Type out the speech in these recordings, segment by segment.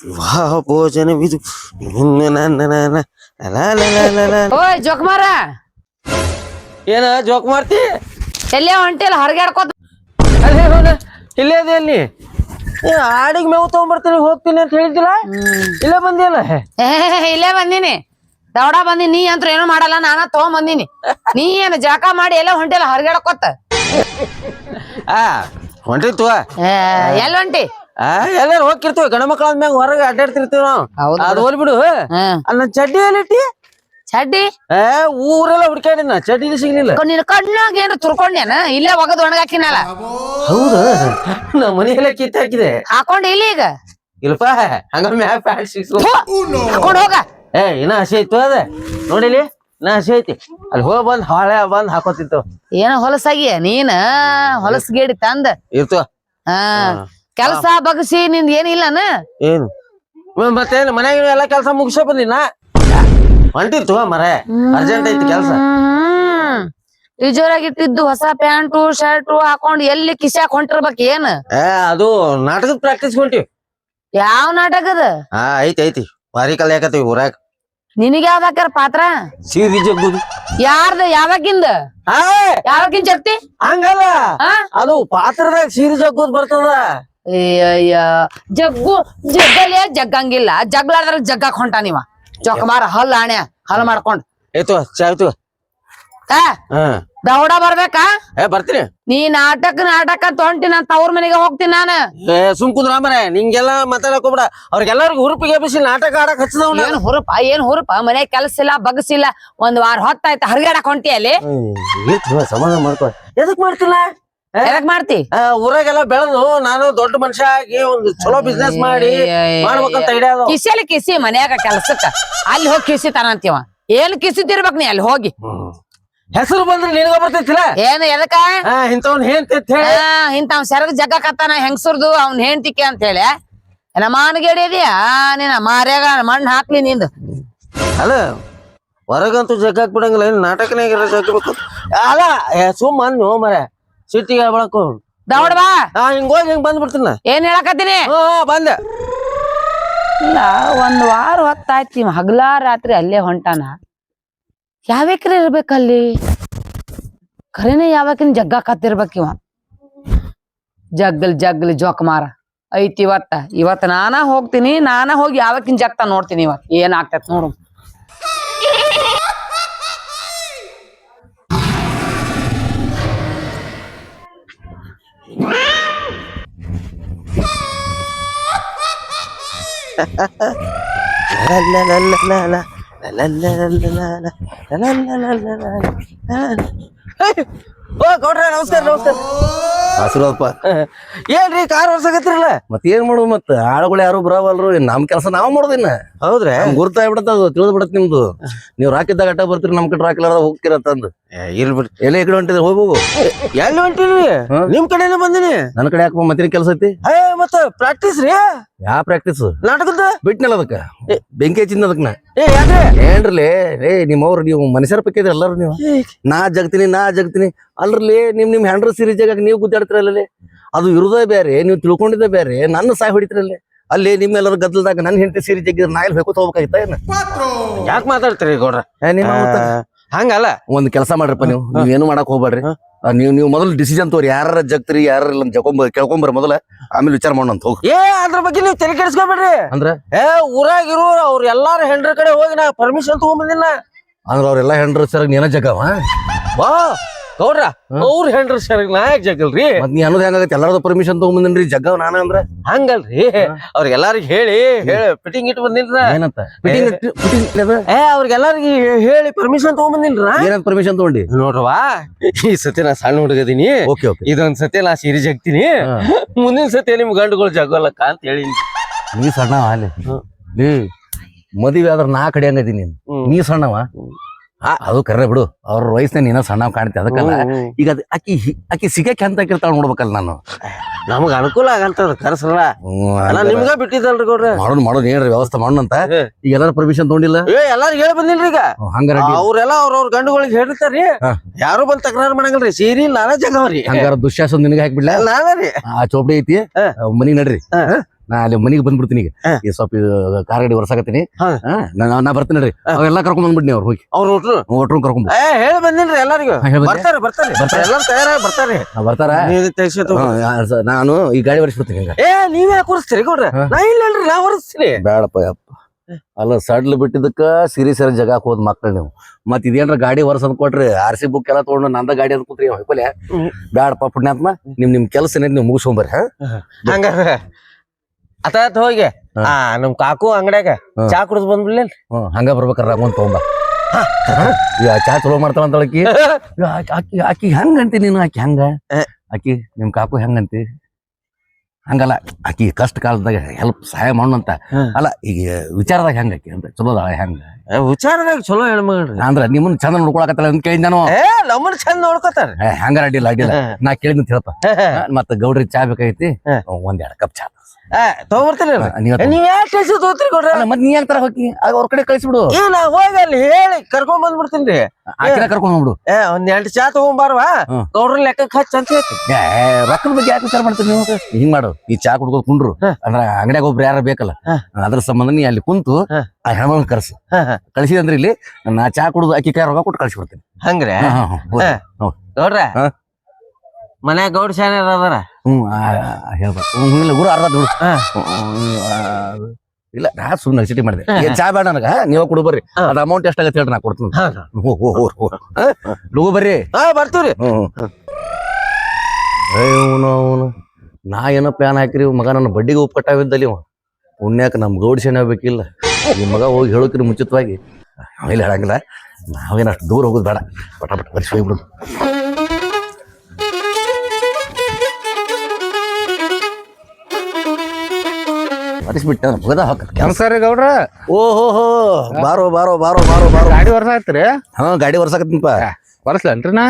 ವಿವಾಹ ಭೋಜನವಿದು ಓಯ್ ಜೋಕುಮಾರ ಏನ ಜೋಕ್ ಮಾಡ್ತಿ ಎಲ್ಲೇ ಹೊಂಟಿಲ್ಲ ಹೊರಗಾಡ್ಕೋತ ಅದೇ ಇಲ್ಲೇ ಅದೇ ಅಲ್ಲಿ ಆಡಿಗೆ ಮೇವು ತಗೊಂಡ್ಬರ್ತೀನಿ ಹೋಗ್ತೀನಿ ಅಂತ ಹೇಳಿದ್ದಿಲ್ಲ ಇಲ್ಲೇ ಬಂದಿಲ್ಲ ಇಲ್ಲೇ ಬಂದೀನಿ ದೌಡ ಬಂದಿ ನೀ ಅಂತೂ ಏನೋ ಮಾಡಲ್ಲ ನಾನ ತಗೊಂಡ್ ಬಂದೀನಿ ನೀ ಏನ್ ಜಾಕ ಮಾಡಿ ಎಲ್ಲ ಹೊಂಟಿಲ್ಲ ಹೊರಗಾಡ್ಕೋತ ಹೊಂಟಿತ್ತು ಎಲ್ ಹೊಂಟಿ ಎಲ್ಲಾರು ಹೋಗಿರ್ತೀವಿ ಗಂಡ ಮಕ್ಳ ಮ್ಯಾಗ ಹೊರಗೆ ಅಡ್ಡಾಡ್ತಿರ್ತೀವಿ ನಾವು ಅದು ಹೋಲ್ಬಿಡು ಅಲ್ಲ ಚಡ್ಡಿ ಎಲ್ಲಿಟ್ಟಿ ಚಡ್ಡಿ ಊರೆಲ್ಲ ಹುಡ್ಕಾಡಿನ ಚಡ್ಡಿ ಸಿಗ್ಲಿಲ್ಲ ನಿನ್ ಕಣ್ಣಾಗ ಏನ್ರ ತುರ್ಕೊಂಡೇನ ಇಲ್ಲೇ ಒಗದ್ ಒಣಗಾಕಿನಲ್ಲ ಹೌದು ನಾ ಮನೆಯೆಲ್ಲ ಕಿತ್ತ ಹಾಕಿದೆ ಹಾಕೊಂಡ್ ಇಲ್ಲಿ ಈಗ ಇಲ್ಪ ಹಂಗ ಮ್ಯಾಗ ಪ್ಯಾಂಟ್ ಸಿಕ್ಸ್ ಹಾಕೊಂಡ್ ಹೋಗ ಇನ್ನ ಹಸಿ ಐತು ಅದ ನೋಡಿಲಿ ಇನ್ನ ಹಸಿ ಐತಿ ಅಲ್ಲಿ ಹೋಗ್ ಬಂದ್ ಹಾಳೆ ಬಂದ್ ಹಾಕೋತಿತ್ತು ಏನ ಹೊಲಸಾಗಿ ನೀನ್ ಹೊಲಸ್ಗೇಡಿ ತಂದ ಇರ್ತವ ಕೆಲ್ಸ ಬಗಸಿ ನಿಂದ ಏನಿಲ್ಲನ ಏನು ಮತ್ತೇನ್ ಮನ್ಯಾಗ ಎಲ್ಲಾ ಕೆಲ್ಸ ಮುಗಿಸೋ ಬಂದಿನ ಹೊಂಟಿತ್ತು ಮರ ಅರ್ಜೆಂಟ್ ಐತಿ ಕೆಲ್ಸ ಇಟ್ಟಿದ್ದು ಹೊಸ ಪ್ಯಾಂಟು ಶರ್ಟು ಹಾಕೊಂಡ್ ಎಲ್ಲಿ ಕಿಸ್ಯಾಕ್ ಹೊಂಟಿರ್ಬೇಕ ಏನ್ ಅದು ನಾಟಕದ ಪ್ರಾಕ್ಟೀಸ್ ಹೊಂಟಿವಿ ಯಾವ ನಾಟಕದ ಐತಿ ಐತಿ ಭಾರಿ ಕಲಿಯಾಕತ್ತೀವಿ ಊರಾಗ ನಿನಗ ಯಾವ್ದಾಕಾರ ಪಾತ್ರ ಸೀರಿ ಜಗ್ಗುದು ಯಾರ್ದ ಯಾವಾಗಿಂದ ಯಾವಾಗಿಂದ ಜಗ್ತಿ ಹಂಗಲ್ಲ ಅದು ಪಾತ್ರದಾಗ ಸೀರಿ ಜಗ್ಗುದ್ ಬರ್ತದ ಜಗ್ಗು ಜಗ್ಗಲೇ ಜಗ್ಗಂಗಿಲ್ಲ ಜಗ್ಲಾರ್ದ್ರ ಜಗ್ಗಾಕ್ ಹೊಂಟ ನೀವ ಚೊಕಮಾರ ಹಲ್ ಆಣ್ಯ ಹಲ್ ಮಾಡ್ಕೊಂಡ್ ಏತು ಚಾಯ್ತು ದೌಡ ಬರ್ಬೇಕಾ ಬರ್ತೀನಿ ನೀ ನಾಟಕ ತೊಂಟಿ ನಾನ್ ತವ್ರ ಮನೆಗೆ ಹೋಗ್ತೀನಿ ನಾನು ಸುಮ್ ಕುಂದ್ರ ಮರ ನಿಂಗೆಲ್ಲ ಮಾತಾಡಕ್ ಹೋಗ್ಬೇಡ ಅವ್ರಿಗೆಲ್ಲರಿಗೂ ಹುರುಪಿಗೆ ಎಬ್ಬಿಸಿ ನಾಟಕ ಆಡಕ್ ಹಚ್ಚದವ್ ಏನ್ ಹುರುಪ ಮನೆ ಕೆಲ್ಸ ಇಲ್ಲ ಬಗಸಿಲ್ಲ ಒಂದ್ ವಾರ ಹೊತ್ತಾಯ್ತು ಹರಿಗಾಡಕ್ ಹೊಂಟಿ ಅಲ್ಲಿ ಸಮಾಧಾನ ಮಾಡ್ಕೊ ಎದಕ್ ಮಾಡ್ತಿಲ್ಲ ಎದಕ್ ಮಾಡ್ತಿ ಊರಾಗೆಲ್ಲ ಬೆಳೆದು ನಾನು ದೊಡ್ಡ ಮನುಷ್ಯ ಆಗಿ ಒಂದು ಚಲೋ ಬಿಸ್ನೆಸ್ ಮಾಡಿ ಮಾಡ್ಬೇಕಂತ ಐಡಿಯಾ ಅದ ಕಿಸಿಯಲ್ಲಿ ಕಿಸಿ ಮನ್ಯಾಗ ಕೆಲ್ಸಕ್ಕ ಅಲ್ಲಿ ಹೋಗಿ ಕಿಸಿ ತಾನಂತೀವ ಏನ್ ಕಿಸಿತಿರ್ಬೇಕ್ ನೀ ಅಲ್ಲಿ ಹೋಗಿ ಹೆಸರು ಬಂದ್ರೆ ನಿನಗ ಬರ್ತೈತಿಲ್ಲ ಏನ್ ಎದಕ್ಕ ಇಂಥವ್ನ ಹೆಂಡ್ತಿ ಇಂಥವ್ ಸೆರಗ್ ಜಗ್ಗಕತ್ತಾನ ಹೆಂಗಸರ್ದು ಅವ್ನ ಹೆಂಡ್ತಿಕೆ ಅಂತ ಹೇಳಿ ಮಾನಗೇಡಿ ಇದೆಯಾ ನೀನ ಮಾರ್ಯಾಗ ಮಣ್ಣು ಹಾಕ್ಲಿ ನಿಂದು ಅಲ್ಲ ಹೊರಗಂತೂ ಜಗ್ಗಾಕ್ ಬಿಡಂಗಿಲ್ಲ ಏನ್ ನಾಟಕನಾಗ ಜಗ್ಗಬೇಕು ಅಲ್ಲ ಸುಮ್ಮ ಅಂದ್ ಮರ ಸಿಟ್ಟಿಗೆ ಬೆಳಕು ದೌಡ್ ಬಾ ಹಿಂಗೋಗಿ ಹಿಂಗ್ ಬಂದ್ಬಿಡ್ತೀನ ಏನ್ ಹೇಳಕತ್ತೀನಿ ಬಂದೆ ಇಲ್ಲ ಒಂದ್ ವಾರ ಹೊತ್ತಾಯ್ತಿ ಹಗಲಾ ರಾತ್ರಿ ಅಲ್ಲೇ ಹೊಂಟಾನ ಯಾವ್ಯಾಕ್ರಿ ಇರ್ಬೇಕಲ್ಲಿ ಖರೇನೆ ಯಾವಾಕಿನ ಜಗ್ಗಾಕತ್ತಿರ್ಬೇಕ ಇವ ಜಗ್ಗಲಿ ಜೋಕಮಾರ ಐತಿ ಇವತ್ತ ನಾನ ಹೋಗ್ತೀನಿ ನಾನ ಹೋಗಿ ಯಾವಕಿನ್ ಜಗ್ತಾ ನೋಡ್ತೀನಿ ಇವತ್ ಏನ್ ಆಗ್ತೈತ್ ನೋಡು ಗೌಡ್ರ ನಮಸ್ಕಾರ ನಮಸ್ಕಾರ ಆಶೀರ್ವಾದಪ್ಪ ಏನ್ರಿ ಕಾರ್ ಹೊರ್ಸಕತ್ತಿರಲ್ಲ ಮತ್ ಏನ್ ಮಾಡುದು ಮತ್ ಆಳುಗಳು ಯಾರು ಬರವಲ್ರು ನಮ್ ಕೆಲಸ ನಾವ್ ಮಾಡೋದಿನ್ನ ಹೌದ್ರಿ ಗುರ್ತಾಗ್ಬಿಡತ್ತ ಅದು ತಿಳಿದ್ ಬಿಡತ್ ನಿಮ್ದು ನೀವ್ ರಾಕಿದ್ದಾಗ ಅಟ್ಟ ಬರ್ತೀರಿ ನಮ್ ಕಡೆ ರಾಕಿಲಾರ ಹೋಗ್ತೀರ ತಂದ್ ಇರ್ಬಿಡ್ರಿ ಎಲ್ಲ ಈ ಕಡೆ ಹೊಂಟಿದ್ರೆ ಹೋಗ್ಬೋಗು ಎಲ್ಲಿ ಹೊಂಟಿರಿ ನಿಮ್ ಕಡೆನೇ ಬಂದಿನಿ ನನ್ ಕಡೆ ಯಾಕಪ್ಪ ಮತ್ತಿನ ಕೆಲಸ ಐತಿ ಮತ್ತ ಪ್ರಾಕ್ಟೀಸ್ ರೀ ಯಾ ಪ್ರಾಕ್ಟೀಸ್ ನಾಟಕದ ಬಿಟ್ನಲ್ಲ ಅದಕ್ಕ ಬೆಂಕಿ ಹಚ್ಚಿನ ಅದಕ್ ನಾ ಯಾಕ್ರಿ ಏನ್ರಲಿ ನಿಮ್ಮವ್ರು ನೀವು ಮನುಷ್ಯರ ಪಕ್ಕ ಎಲ್ಲಾರು ನೀವು ನಾ ಜಗ್ತೀನಿ ಅಲ್ರಲ್ಲಿ ನಿಮ್ ಹೆಂಡ್ರ ಸೀರಿ ಜಾಗ ನೀವು ಗುದ್ದಾಡ್ತಿರಲ್ಲೇ ಅದು ಇರುದೇ ಬೇರೆ ನೀವು ತಿಳ್ಕೊಂಡಿದ್ದೆ ಬೇರೆ ನನ್ನ ಸಾಯ್ ಹೊಡಿತಿರಲ್ಲೇ ಅಲ್ಲಿ ನಿಮ್ಮೆಲ್ಲರ ಗದ್ದಲದಾಗ ನನ್ನ ಹೆಂಡತಿ ಸೀರಿ ಜಗ್ಗಿದ್ರೆ ನಾ ಇಲ್ಲಿ ಬೇಕೋತ ಹೋಗ್ಬೇಕಾಯ್ತಾ ಏನ ಯಾಕೆ ಮಾತಾಡ್ತೀರಿ ಗೌಡ್ರ ಹಂಗಲ್ಲ ಒಂದ್ ಕೆಲಸ ಮಾಡ್ರಪ್ಪ ನೀವು ಏನು ಮಾಡಕ್ ಹೋಗ್ಬೇಡ್ರಿ ನೀವು ಮೊದಲು ಡಿಸಿಷನ್ ತೋರಿ ಯಾರ ಜಗ್ತೀರಿ ಯಾರ ಕೇಳ್ಕೊಂಬರ ಮೊದಲ ಆಮೇಲೆ ವಿಚಾರ ಮಾಡೋಣ ಹೋಗಿ ಅದ್ರ ಬಗ್ಗೆ ನೀವು ತಲೆ ಕೆಡಿಸ್ಕೊಬೇಡ್ರಿ ಅಂದ್ರ ಊರಾಗಿರೋ ಅವ್ರ ಎಲ್ಲಾರ ಹೆಂಡ್ರ ಕಡೆ ಹೋಗಿ ನಾ ಪರ್ಮಿಷನ್ ತಗೊಂಬಂದಿಲ್ಲ ಅಂದ್ರ ಅವ್ರೆಲ್ಲಾ ಹೆಂಡ್ರ ಸರ್ ನೀನ ಜಗವ ಬಾ ಗೌಡ್ರ ಅವ್ರ ಹೆಂಡ್ರ ಸರ್ ನಾ ಯಾಕೆ ಜಗಲ್ರಿ ಮತ್ ನೀ ಅನ್ನೋದು ಹೆಂಗಾಗತ್ತೆ ಎಲ್ಲಾರ್ದು ಪರ್ಮಿಷನ್ ತಗೊಂಬಂದಿನ್ರಿ ಜಗ್ಗವ್ ನಾನ ಅಂದ್ರ ಹಂಗಲ್ರಿ ಅವ್ರಿಗೆಲ್ಲಾರಿಗ ಹೇಳಿ ಫಿಟ್ಟಿಂಗ್ ಇಟ್ಟು ಬಂದಿನ್ರ ಏನಂತ ಅವ್ರಿಗೆಲ್ಲಾರಿಗೆ ಹೇಳಿ ಪರ್ಮಿಷನ್ ತಗೊಂಬಂದಿನ್ರ ಏನಂತ ಪರ್ಮಿಷನ್ ತಗೊಂಡಿ ನೋಡ್ರವಾ ಈ ಸತಿ ನಾ ಸಣ್ಣ ಹುಡುಗದೀನಿ ಇದೊಂದ್ ಸತಿ ನಾ ಸೀರೆ ಜಗ್ತೀನಿ ಮುಂದಿನ ಸತಿ ನಿಮ್ ಗಂಡುಗಳು ಜಗೋಲ್ಲಕ್ಕ ಅಂತ ಹೇಳಿ ನೀ ಸಣ್ಣವ ಅಲ್ಲಿ ಮದುವೆ ಆದ್ರ ನಾ ಕಡೆ ಹಂಗದೀನಿ ನೀ ಸಣ್ಣವ ಅದು ಕರ್ರೆ ಬಿಡು ಅವ್ರ ವಯಸ್ಸಿನ ನೀನ ಸಣ್ಣ ಕಾಣ್ತಿ ಅದಕ್ಕಲ್ಲ ಈಗ ಆಕಿ ಸಿಗಕ್ಕೆ ಅಂತ ಕೇಳ್ತಾಳ ನೋಡ್ಬೇಕಲ್ಲ ನಾನು ನಮಗ ಅನುಕೂಲ ಆಗಂತದ ಕರ್ಸಲ್ಲ ನಿಮ್ಗ ಬಿಟ್ಟಿದ್ದಲ್ರಿ ಗೌಡ್ರ ಮಾಡೋದು ಏನ್ರಿ ವ್ಯವಸ್ಥೆ ಮಾಡೋಣಂತ ಈಗ ಎಲ್ಲಾರು ಪರ್ಮಿಷನ್ ತಗೊಂಡಿಲ್ಲ ಎಲ್ಲಾರು ಹೇಳಿ ಬಂದಿಲ್ರಿ ಈಗ ಹಂಗಾರ ಅವ್ರೆಲ್ಲ ಅವ್ರವ್ರ ಗಂಡುಗಳಿಗೆ ಹೇಳಿರ್ತಾರಿ ಯಾರು ಬಂದ್ ತಕರಾರು ಮಾಡಂಗಲ್ರಿ ಸೀರಿ ನಾನ ಜಗವ್ರಿ ಹಂಗಾರ ದುಶ್ಯಾಸನ ನಿನಗೆ ಹಾಕ್ಬಿಡ್ಲ ನಾನರಿ ಆ ಚೋಪಡಿ ಐತಿ ಮನಿಗ್ ನಡ್ರಿ ನಾ ಅಲ್ಲಿ ಮನಿಗೆ ಬಂದ್ಬಿಡ್ತೀನಿ ಈಗ ಹಾ. ಈ ಸ್ವಲ್ಪ ಕಾರ್ ಗಾಡಿ ವರ್ಷಾಕತ್ತೀನಿ ಹಾ. ನಾ ಬರ್ತೀನಿ ರೀ ಅವೆಲ್ಲ ಕರ್ಕೊಂಡ್ ಬಂದ್ಬಿಡ್ನಿ ಅವ್ರು ಹೋಗಿ ಅವ್ರ ಒಟ್ರು ಕರ್ಕೊಂಡ್ ಹೇಳಿ ಬಂದಿನ್ರಿ ಎಲ್ಲರಿಗೂ ಬರ್ತಾರೆ ಎಲ್ಲಾರು ತಯಾರಾಗಿ ಬರ್ತಾರೆ ಬರ್ತಾರ ನೀವು ತೆಗ್ಸಿ ನಾನು ಈ ಗಾಡಿ ಬರ್ಸ್ಬಿಡ್ತೀನಿ ಹಂಗ ನೀವೇ ಕೂರಿಸ್ತೀರಿ ಗೌಡ್ರ ನಾ ಇಲ್ಲಲ್ರಿ ನಾ ಹೊರಸ್ತೀನಿ ಬೇಡಪ್ಪ ಯಪ್ಪ ಅಲ್ಲ ಸಡ್ಲ್ ಬಿಟ್ಟಿದ್ದಕ್ಕ ಸಿರಿ ಸರಿ ಜಗಾಕ್ ಹೋದ್ ಮಕ್ಳು ನೀವು ಮತ್ ಇದೇನ್ರ ಗಾಡಿ ವರ್ಷ ಅಂದ್ ಕೊಟ್ರಿ RC ಬುಕ್ ಎಲ್ಲ ತಗೊಂಡು ನಂದ ಗಾಡಿ ಅಂತ ಕೂತ್ರಿ ಹೊಯ್ಕೊಲೆ ಬ್ಯಾಡಪ್ಪ ಪುಣ್ಯಾತ್ಮ ನಿಮ್ ಕೆಲ್ಸ ಏನೇನ್ ನೀವು ಮುಗಿಸ್ಕೊಂಬರ್ರಿ ಹಂಗಾರ ಅತಾತ್ ಹೋಗಿ ನಮ್ ಕಾಕು ಅಂಗಡ್ಯಾಗ ಚಾ ಕುಡಿದ್ ಬಂದ್ಬಿಡ್ಲಿ ಹಂಗ ಬರ್ಬೇಕಾರ ಒಂದ್ ತಗೊಂಬ ಚಾ ಚಲೋ ಮಾಡ್ತಾಳ ಅಂತ ಆಕಿ ಆಕಿ ಹೆಂಗಂತಿ ನೀನು ಆಕಿ ಹಂಗ ಆಕಿ ನಿಮ್ ಕಾಕು ಹೆಂಗಂತಿ ಹಂಗಲ್ಲ ಆಕಿ ಕಷ್ಟ ಕಾಲದಾಗ ಹೆಲ್ಪ್ ಸಹಾಯ ಮಾಡೋಣಂತ ಅಲ್ಲ ಈಗ ವಿಚಾರದಾಗ ಹೆಂಗಾಕಿ ಅಂತ ಚಲೋದಾಳ ಹೆಂಗ ವಿಚಾರದಾಗ ಚಲೋ ಹೆಣ್ಮಗ್ರಿ ಅಂದ್ರ ನಿಮ್ಮನ್ನ ಚಂದ ನೋಡ್ಕೊಳಕತ್ತಲ್ಲ ಅಂತ ಕೇಳಿದ್ ನಾನು ನಮ್ಮನ್ನ ಚಂದ ನೋಡ್ಕೋತಾರ ಹಂಗಾರ ಅಡ್ಡಿಲ್ಲ ನಾ ಕೇಳಿದ್ ಹೇಳ್ಪ ಮತ್ತ ಗೌಡ್ರಿ ಚಾ ಬೇಕಾಗೈತಿ ಒಂದ್ 2 ಕಪ್ ಚಾ ತಗೊಂಬರ್ತೀರಿ ನೀವ್ ಯಾಕೆ ಟೆನ್ಷನ್ ತಗೋತೀರಿ ಗೌಡ್ರ ಮತ್ ನೀ ಯಾಕೆ ತರ ಹೋಗಿ ಅವ್ರ ಕಡೆ ಕಳಿಸ್ಬಿಡು ನಾ ಹೋಗಿ ಅಲ್ಲಿ ಹೇಳಿ ಕರ್ಕೊಂಡ್ ಬಂದ್ಬಿಡ್ತೀನಿ ಆಕಿನ ಕರ್ಕೊಂಡ್ ಹೋಗ್ಬಿಡು ಒಂದ್ 2 ಚಾ ತಗೊಂಬಾರ್ವಾ ಗೌಡ್ರ ಲೆಕ್ಕಕ್ಕೆ ಹಚ್ಚ ಅಂತ ಹೇಳ್ತಿ ರೊಕ್ಕದ ಬಗ್ಗೆ ಯಾಕೆ ವಿಚಾರ ಮಾಡ್ತೀರಿ ನೀವು ಹಿಂಗ್ ಮಾಡು ಈ ಚಾ ಕುಡ್ಕೋದ್ ಕುಂಡ್ರು ಅಂದ್ರ ಅಂಗಡಿಯಾಗ ಒಬ್ರು ಯಾರ ಬೇಕಲ್ಲ ಅದ್ರ ಸಂಬಂಧ ನೀ ಅಲ್ಲಿ ಕುಂತು ಆ ಹೆಣ್ಮಗಳನ್ನ ಕರ್ಸು ಕಳ್ಸಿದಂದ್ರೆ ಇಲ್ಲಿ ನಾ ಚಾ ಕುಡುದು ಅಕ್ಕಿ ಕೈ ರೊಕ್ಕ ಕೊಟ್ಟು ಕಳ್ಸಿಬಿಡ್ತೀನಿ ಹಂಗ್ರೆ ಗೌಡ್ರ ಮನ್ಯಾಗ ಗೌಡ್ ಶಾನೆ ಅದಾರ ಹೇಳ್ಬೇಕು ಇಲ್ಲ ಗುರು ಅರ್ಧ ದುಡ್ಡು ಇಲ್ಲ ನಾ ಸುಮ್ಮನೆ ಸಿಟಿ ಮಾಡಿದೆ ಏನ್ ಚಾ ಬೇಡ ನನಗ ನೀವ ಕುಡು ಬರ್ರಿ ಅದ ಅಮೌಂಟ್ ಎಷ್ಟಾಗತ್ತೆ ಹೇಳ್ರಿ ನಾ ಕೊಡ್ತೀನಿ ಲಗು ಬರ್ರಿ ಬರ್ತೀವ್ರಿ ನಾ ಏನೋ ಪ್ಲಾನ್ ಹಾಕಿರಿ ಮಗ ನನ್ನ ಬಡ್ಡಿಗೆ ಉಪ್ಪಟ್ಟಾವಿದ್ದಲ್ಲಿ ಪುಣ್ಯಾಕ ನಮ್ ಗೌಡ್ ಸೇನೆ ಆಗ್ಬೇಕಿಲ್ಲ ಈ ಮಗ ಹೋಗಿ ಹೇಳೋಕ್ರಿ ಮುಂಚಿತವಾಗಿ ನಾವೆಲ್ಲ ಹೇಳಂಗಿಲ್ಲ ನಾವೇನು ಅಷ್ಟು ದೂರ ಹೋಗೋದು ಬೇಡ ಪಟ ಪಟ ಬರ್ಸಿ ಹೋಗ್ಬಿಡೋದು ಬರ್ಸ್ಬಿಟ್ಟ ಮುಗದ ಕೆಲಸ ರೀ ಗೌಡ್ರ ಓಹೋ ಬಾರೋ ಬಾರೋ ಬಾರೋ ಬಾರೋ ಬಾರೋ ಗಾಡಿ ವರ್ಷ ಆಯ್ತ್ರಿ ಗಾಡಿ ವರ್ಷಾಕತ್ತೀನಪ್ಪ ವರ್ಷಲೇನ್ರಿ ನಾ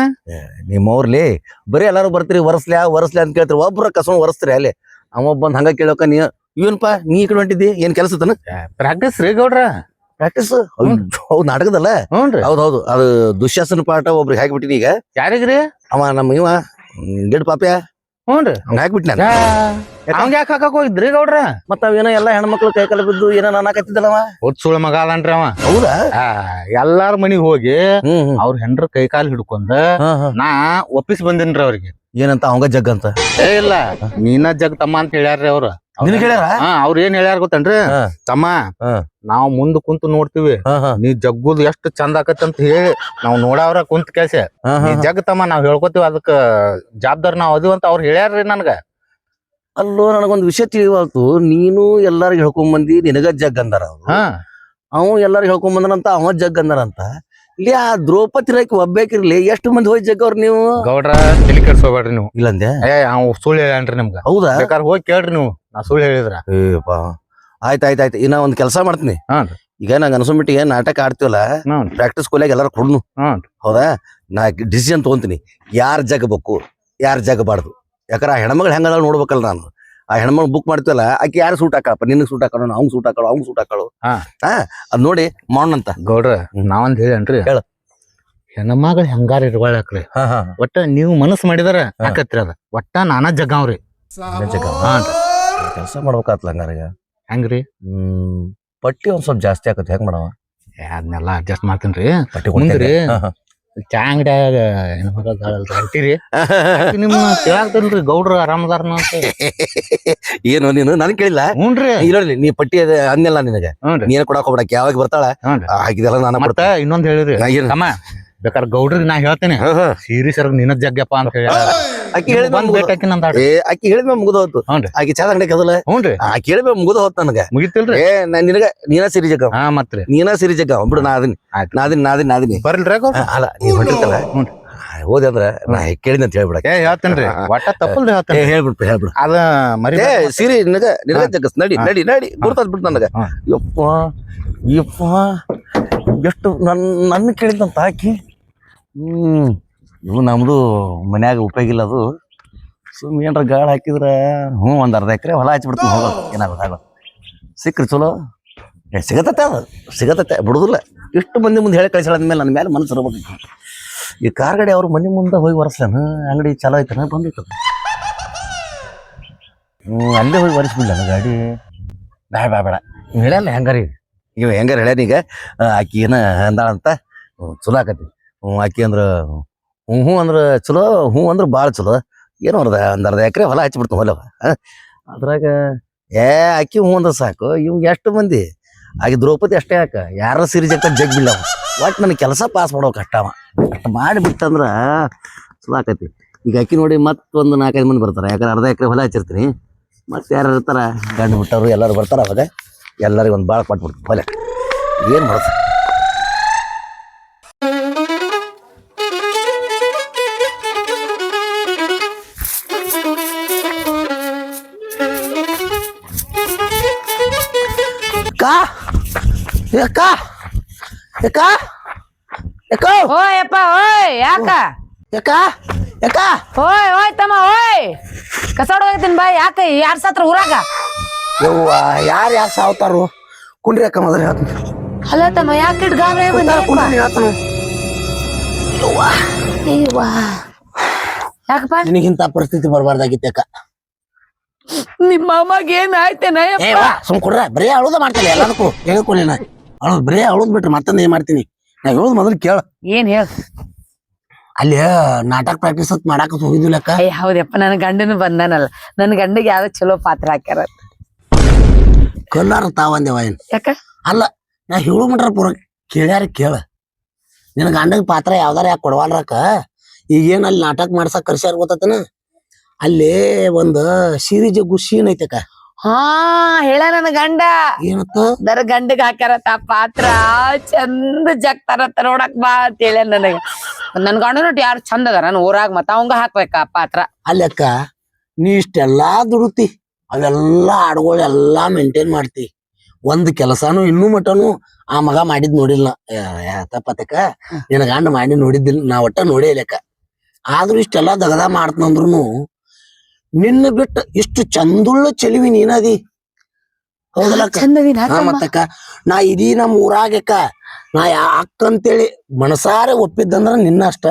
ನಿಮ್ಮವ್ರಲ್ಲಿ ಬರೀ ಎಲ್ಲಾರು ಬರ್ತೀರಿ ವರ್ಸ್ಲ್ಯಾ ಅಂತ ಕೇಳ್ತೀರಿ ಒಬ್ರ ಕಸ ವರ್ಸ್ತೀರಿ ಅಲ್ಲಿ ಅವ ಬಂದ್ ಹಂಗ ಕೇಳೋಕ ನೀ ಇವನ್ಪಾ ನೀ ಈ ಕಡೆ ಹೊಂಟಿದ್ದಿ ಏನ್ ಕೆಲಸ ತನ ಪ್ರಾಕ್ಟೀಸ್ ರೀ ಗೌಡ್ರ ಪ್ರಾಕ್ಟೀಸ್ ಹೌದ್ ನಾಟಕದಲ್ಲ ಹ್ಞೂನ್ರಿ ಹೌದೌದು ಅದು ದುಶ್ಯಾಸನ ಪಾಠ ಒಬ್ರಿಗೆ ಹಾಕಿಬಿಟ್ಟಿನಿ ಈಗ ಯಾರಿಗ್ರಿ ಅವ ನಮ್ಮ ಇವ ಗಿಡ್ ಪಾಪ್ಯ ಹ್ಞೂನ್ರಿ ಹಂಗ ಹಾಕ್ಬಿಟ್ನ ಅವಂಗ ಯಾಕೆ ಹಾಕಕ್ ಹೋಗಿದ್ರಿ ಗೌಡ್ರ ಮತ್ತ ಅವೇನೋ ಎಲ್ಲಾ ಹೆಣ್ಮಕ್ಳು ಕೈ ಕಾಲ ಬಿದ್ದು ಏನೋ ನಾನಾಕತ್ತಿದ್ದಲ್ಲವ ಸುಳ್ಳ ಮಗ ಅದನ್ರಿ ಅವ ಹೌದಾ ಎಲ್ಲಾರ ಮನಿಗ್ ಹೋಗಿ ಹ್ಮ್ ಅವ್ರ ಹೆಂಡ್ರ ಕೈ ಕಾಲ್ ಹಿಡ್ಕೊಂಡ ನಾ ಒಪ್ಪಿಸಿ ಬಂದಿನ್ರಿ ಅವ್ರಿಗೆ ಏನಂತ ಅವಂಗ ಜಗ್ ಅಂತ ಇಲ್ಲ ನೀನ ಜಗ್ ತಮ್ಮ ಅಂತ ಹೇಳ್ಯಾರ್ರಿ ಅವ್ರ ನಿನ್ ಹೇಳ್ಯಾರ ಅವ್ರ ಏನ್ ಹೇಳ್ಯಾರ ಗೊತ್ತೇನ್ರಿ ತಮ್ಮ ನಾವ್ ಮುಂದ್ ಕುಂತು ನೋಡ್ತೀವಿ ನೀ ಜಗ್ಗುದ್ ಎಷ್ಟ್ ಚಂದ ಆಕತ್ ಅಂತ ಹೇಳಿ ನಾವ್ ನೋಡವ್ರ ಕುಂತ ಕೆಲ್ಸ ನೀ ಜಗ್ ತಮ್ಮ ನಾವ್ ಹೇಳ್ಕೊತೀವಿ ಅದಕ್ಕ ಜವಾಬ್ದಾರಿ ನಾವ್ ಅದೀವ್ ಅಂತ ಅವ್ರ ಹೇಳ್ಯಾರ್ರಿ ನನ್ಗ ಅಲ್ಲೋ ನನಗೊಂದ್ ವಿಷಯ ತಿಳಿವಾಲ್ತು ನೀನು ಎಲ್ಲಾರಿಗ ಹೇಳ್ಕೊಂಡ್ ನಿನಗ ಜಗ್ ಅಂದಾರ ಅವ ಎಲ್ಲಾರಿಗ ಹೇಳ್ಕೊಂಡ್ ಬಂದನಂತ ಅವ ಜಗ್ ಅಂದಾರಂತ ಇಲ್ಲಿ ಆ ದ್ರೌಪದಿ ರಾಕಿ ಒಬ್ಬೇಕಿರ್ಲಿ ಎಷ್ಟು ಮಂದಿ ಹೋಗಿ ಜಗ್ ಅವ್ರ ನೀವು ಗೌಡ್ರ ತಲಿ ಕೆಡ್ಸ್ಕೊಬೇಡ್ರಿ ನೀವು ಇಲ್ಲಂದೆ ಅವ್ ಸುಳ್ಳು ಹೇಳ್ಯಾನ್ರಿ ನಿಮ್ಗ ಹೌದಾ ಬೇಕಾದ್ರೆ ಹೋಗಿ ಕೇಳ್ರಿ ನೀವು ನಾ ಸುಳ್ಳು ಹೇಳಿದ್ರ ಏಪಾ ಆಯ್ತಾಯ್ತಾಯ್ತು ಇನ್ನ ಒಂದ್ ಕೆಲಸ ಮಾಡ್ತೀನಿ ಈಗ ನಂಗೆ ಅನ್ಸೋಬಿಟ್ಟಿಗೆ ನಾಟಕ ಆಡ್ತೀವಲ್ಲ ಪ್ರಾಕ್ಟೀಸ್ ಕೊಲೆಗೆ ಎಲ್ಲಾರು ಕೊಡ್ನು ಹೌದಾ ನಾ ಡಿಸಿಷನ್ ತಗೊಂತೀನಿ ಯಾರ್ ಜಗಬೇಕು ಯಾರ್ ಜಗಬಾರ್ದು ಯಾಕಂದ್ರೆ ಆ ಹೆಣ್ಮಗಳು ಹೆಂಗದ ನೋಡ್ಬೇಕಲ್ಲ ನಾನು ಆ ಹೆಣ್ಮಗಳು ಬುಕ್ ಮಾಡ್ತೀವಲ್ಲ ಆಕೆ ಯಾರು ಸೂಟ್ ಹಾಕಪ್ಪ ನಿನಗ್ ಸೂಟ್ ಹಾಕೋಣ ಅವ್ನ್ ಸೂಟ್ ಹಾಕೋಳು ಅವ್ನ್ ಸೂಟ್ ಹಾಕೋಳು ಅದ್ ನೋಡಿ ಮಾಡೋಣಂತ ಗೌಡ್ರ ನಾವಂದ್ ಹೇಳೇನ್ರಿ ಹೇಳ ಹೆಣ್ಮಗಳು ಹೆಂಗಾರ ಇರ್ಕೊಳಕ್ರಿ ಒಟ್ಟ ನೀವು ಮನಸ್ಸು ಮಾಡಿದಾರ ಹಾಕತ್ರಿ ಅದ ಒಟ್ಟ ನಾನಾ ಜಗ್ಗಾವ್ರಿ ಕೆಲಸ ಮಾಡ್ಬೇಕಾತ್ಲ ಹಂಗಾರ ಹೆಂಗ್ರಿ ಪಟ್ಟಿ ಒಂದ್ ಸ್ವಲ್ಪ ಜಾಸ್ತಿ ಆಕತಿ ಹೆಂಗ್ ಮಾಡವ ಅದನ್ನೆಲ್ಲ ಅಡ್ಜಸ್ಟ್ ಮಾಡ್ತೀನ್ರಿ ಪಟ್ಟಿ ಮುಂದ್ರಿ ಚಾ ಅಂಗಡಿಯಾಗ ಅಂತೀರಿ ನಿಮ್ ಕೇಳಾಕ್ತೇನ್ರಿ ಗೌಡ್ರ ಆರಾಮದಾರನ ಅಂತ ಏನು ನೀನು ನನ್ ಕೇಳಿಲ್ಲ ಹ್ಞೂನ್ರಿ ಇರೋಲಿ ನೀ ಪಟ್ಟಿ ಅದ ಅನ್ನೆಲ್ಲ ನಿನಗೆ ನೀನ್ ಕೊಡಾಕ್ ಹೋಗ್ಬಿಡಕ್ ಯಾವಾಗ ಬರ್ತಾಳ ಹಾಕಿದೆಲ್ಲ ನಾನು ಮತ್ತ ಇನ್ನೊಂದ್ ಹೇಳಿದ್ರಿ ತಮ್ಮ ಬೇಕಾದ್ರೆ ಗೌಡ್ರಿಗೆ ನಾ ಹೇಳ್ತೇನೆ ಸೀರಿಯಸ್ ನಿನ್ನ ಜಗ್ಗಪ್ಪ ಅಂತ ಹೇಳಿ ಆಕಿ ಹೇಳಿದ್ಮೇಲೆ ಆಕಿ ಹೇಳಿದ್ಮೇಲೆ ಮುಗಿದ ಹೋತು ಆಕಿ ಚಾದ ಅಂಗಡಿ ಕದಲ್ಲ ಹ್ಞೂನ್ರಿ ಆಕಿ ಹೇಳಿದ್ಮೇಲೆ ಮುಗಿದ ಹೋತ್ ನನಗ ಮುಗಿತಿಲ್ರಿ ನಿನಗ ನೀನ ಸಿರಿ ಜಗ್ಗ ಮತ್ರಿ ನೀನ ಸಿರಿ ಜಗ್ಗ ಬಿಡು ನಾದಿನಿ ಬರ್ಲ್ರಿ ಅಲ್ಲ ನೀವ್ ಹೊಂಟಿರ್ತಲ್ಲ ಹೋದೆ ಅಂದ್ರ ನಾ ಕೇಳಿದ ಅಂತ ಹೇಳ್ಬಿಡಕ್ ಹೇಳ್ತೇನ್ರಿ ಒಟ್ಟ ತಪ್ಪಲ್ರಿ ಹೇಳ್ತೇನೆ ಹೇಳ್ಬಿಡು ಅದ ಮರಿ ಸಿರಿ ನಿನಗ ಜಗ್ಗಸ್ ನಡಿ ಗುರ್ತಾದ್ ಬಿಡ್ತು ನನಗ ಯಪ್ಪ ಎಷ್ಟು ನನ್ನ ಕೇಳಿದಂತ ಆಕಿ ಇವು ನಮ್ದು ಮನ್ಯಾಗ ಉಪಯೋಗ ಇಲ್ಲ ಅದು ಸುಮ್ ಏನ್ರ ಗಾಳ ಹಾಕಿದ್ರ ಒಂದ್ ಅರ್ಧ ಎಕರೆ ಹೊಲ ಹಚ್ಬಿಡ್ತೀನಿ ಹೋಗೋದು ಏನಾಗೋದು ಸಿಕ್ಕ್ರಿ ಚಲೋ ಸಿಗತ್ತೆ ಬಿಡುದಿಲ್ಲ ಇಷ್ಟು ಮಂದಿ ಮುಂದೆ ಹೇಳಿ ಕಳಿಸಾದ್ಮೇಲೆ ನನ್ನ ಮೇಲೆ ಮನಸ್ಸು ಇರ್ಬೇಕು ಈ ಕಾರ್ ಗಾಡಿ ಅವ್ರ ಮನೆ ಮುಂದೆ ಹೋಗಿ ಬರ್ಸ್ಲೇನ ಅಂಗಡಿ ಚಲೋ ಐತನ ಬಂದೈತ ಅಲ್ಲೇ ಹೋಗಿ ಒರೆಸ್ಬಿಡ್ಲ ಗಾಡಿ. ಬೇಡ ಬೇಡ ಬೇಡ ಇವ್ ಹೇಳ್ಯಾನ ಹೆಂಗಾರ ಇವ ಹೆಂಗಾರ ಹೇಳ್ಯಾನ ಈಗ. ಆಕಿ ಏನ ಅಂದಾಳಂತ ಚಲೋ ಆಕತಿ. ಆಕಿ ಅಂದ್ರ ಹ್ಞೂ ಅಂದ್ರ ಚಲೋ, ಹ್ಞೂ ಅಂದ್ರ ಭಾಳ ಚಲೋ. ಏನೋ ಒಂದ್ ಅರ್ಧ ಎಕರೆ ಹೊಲ ಹಚ್ಚಿಬಿಡ್ತು ಹೊಲವ. ಅದ್ರಾಗ ಆಕಿ ಹ್ಞೂ ಅಂದ್ರ ಸಾಕು. ಇವ್ ಎಷ್ಟು ಮಂದಿ ಆಗಿ ದ್ರೌಪದಿ ಅಷ್ಟೇ ಯಾಕ ಯಾರ ಸೀರೆ ಜಗ್ತ ಜಗ್ ಬಿಲ್ಲವ. ಒಟ್ಟು ನನಗೆ ಕೆಲಸ ಪಾಸ್ ಮಾಡೋಕೆ ಅಷ್ಟವ. ಅಷ್ಟು ಮಾಡಿಬಿಟ್ಟಂದ್ರ ಚಲೋ ಆಕತಿ. ಈಗ ಆಕಿ ನೋಡಿ ಮತ್ತೊಂದು 4-5 ಮಂದಿ ಬರ್ತಾರೆ. ಯಾಕಂದ್ರೆ ಅರ್ಧ ಎಕರೆ ಹೊಲ ಹಚ್ಚಿರ್ತೀನಿ. ಮತ್ತೆ ಯಾರು ಇರ್ತಾರ ಗಂಡು ಬಿಟ್ಟವ್ರು ಎಲ್ಲರೂ ಬರ್ತಾರ. ಅವಾಗ ಎಲ್ಲರಿಗೂ ಒಂದು ಭಾಳ ಕೊಟ್ಬಿಡ್ತೀನಿ ಹೊಲ. ಏನು ಮಾಡ್ತಾರೆ ಓಯ್ ಅಪ್ಪ ಓಯ್ ಯಾಕ ಓಯ್ ಓಯ್ ತಮ್ಮ ಓಯ್ ಕಸಾಡ್ ಹೋಗ್ತೀನಿ ಬಾ. ಯಾಕ ಯಾರ್ ಸತ್ರ ಊರಾಗ? ಯವ್ವ ಯಾರು ಸಾವ್ತಾರು ಕುಂಡ್ರಿ ಅಕ್ಕ ಮೊದಲು ಹೇಳ್ತೀನಿ. ಅಲ್ಲ ತಮ್ಮ ಯಾಕೆ ಇಟ್ ಗಾಬರಿ ಹೇಳ್ತಾನು. ಯಾಕಪ್ಪ ನಿನಗಿಂತ ಪರಿಸ್ಥಿತಿ ಬರಬಾರ್ದಾಗಿತ್ತು ಅಕ್ಕ. ನಿಮ್ಮ ಮಾಮಾಗ ಏನ್ ಆಯ್ತೇನ? ಸುಮ್ ಕೊಡ್ರ ಬರೀ ಅಳುದ ಮಾಡ್ತಾನೆ ಎಲ್ಲದಕ್ಕೂ. ಹೇಳ್ಕೊಳ್ಳಿ ನಾ ಅಳುದ್ ಬರೀ ಅಳುದ್ ಬಿಟ್ರೆ ಮತ್ತೊಂದು ಏನ್ ಮಾಡ್ತೀನಿ. ನಾ ಹೇಳುದ್ ಮೊದಲು ಕೇಳ. ಏನ್ ಹೇಳ? ಅಲ್ಲಿ ನಾಟಕ ಪ್ರಾಕ್ಟೀಸ್ ಮಾಡಾಕ ಹೋಗಿದ್ದಿಲ್ಲಕ್ಕ. ಹೌದಪ್ಪ ನನ್ ಗಂಡನು ಬಂದಾನಲ್ಲ. ನನ್ ಗಂಡಗೆ ಯಾವ್ದೋ ಚಲೋ ಪಾತ್ರ ಹಾಕ್ಯಾರ. ಕಲ್ಲಾರ ತಾವಂದೇವ ಏನ್ ಯಾಕ? ಅಲ್ಲ ನಾ ಹೇಳು ಮಟ್ರ ಪೂರ ಕೇಳ್ಯಾರ ಕೇಳ. ನಿನ್ ಗಂಡಗ ಪಾತ್ರ ಯಾವ್ದಾರ ಯಾಕೆ ಕೊಡವಾಲ್ರಕ್ಕ. ಈಗೇನ್ ಅಲ್ಲಿ ನಾಟಕ ಮಾಡ್ಸಕ್ ಕರ್ಸ್ಯಾರ ಗೊತ್ತನ. ಅಲ್ಲಿ ಒಂದ್ ಸೀರೆ ಜಗ್ಗು ಸೀನ್ ಐತಕ್ಕ. ಹಾ ಹೇಳ ನನ್ ಗಂಡ ಏನತ್ತ ದರ ಗಂಡಗ್ ಹಾಕ್ಯಾರತ್ತ ಪಾತ್ರ. ಚಂದ ಜಗ್ತಾರತ್ತ ನೋಡಕ್ ಬಾ ಅಂತ ಹೇಳ ನನಗ. ನನ್ ಗಂಡನ ಯಾರು ಚಂದ ಅದಾರ ನನ್ ಊರಾಗ. ಮತ್ತ ಅವಂಗ ಹಾಕ್ಬೇಕ ಪಾತ್ರ. ಅಲ್ಲಕ್ಕ ನೀ ಇಷ್ಟೆಲ್ಲಾ ದುಡುತಿ, ಅವೆಲ್ಲಾ ಹಾಡುಗಳು ಎಲ್ಲಾ ಮೇಂಟೈನ್ ಮಾಡ್ತಿ. ಒಂದ್ ಕೆಲಸಾನು ಇನ್ನೂ ಮಟನು ಆ ಮಗ ಮಾಡಿದ್ ನೋಡಿಲ್ಲ. ತಪ್ಪತ್ತಕ್ಕ ನಿನ್ ಗಂಡ ಮಾಡಿ ನೋಡಿದ್ದಿಲ್ಲ. ನಾ ಒಟ್ಟ ನೋಡೇ ಇಲ್ಲಕ್ಕ. ಆದ್ರೂ ಇಷ್ಟೆಲ್ಲಾ ದಗದ ಮಾಡ್ತಂದ್ರುನು ನಿನ್ನ ಬಿಟ್ಟು ಇಷ್ಟು ಚಂದುಳ್ಳ ಚೆಲುವಿ ನೀನದಿ. ಹೌದಲ್ಲಕ್ಕ? ಮತ್ತಕ್ಕ ನಾ ಇದೀ ನಮ್ಮ ಊರಾಗಕ್ಕ ನಾ ಅಕ್ಕಂತೇಳಿ ಮನಸಾರೆ ಒಪ್ಪಿದ್ದಂದ್ರ ನಿನ್ನ ಅಷ್ಟ.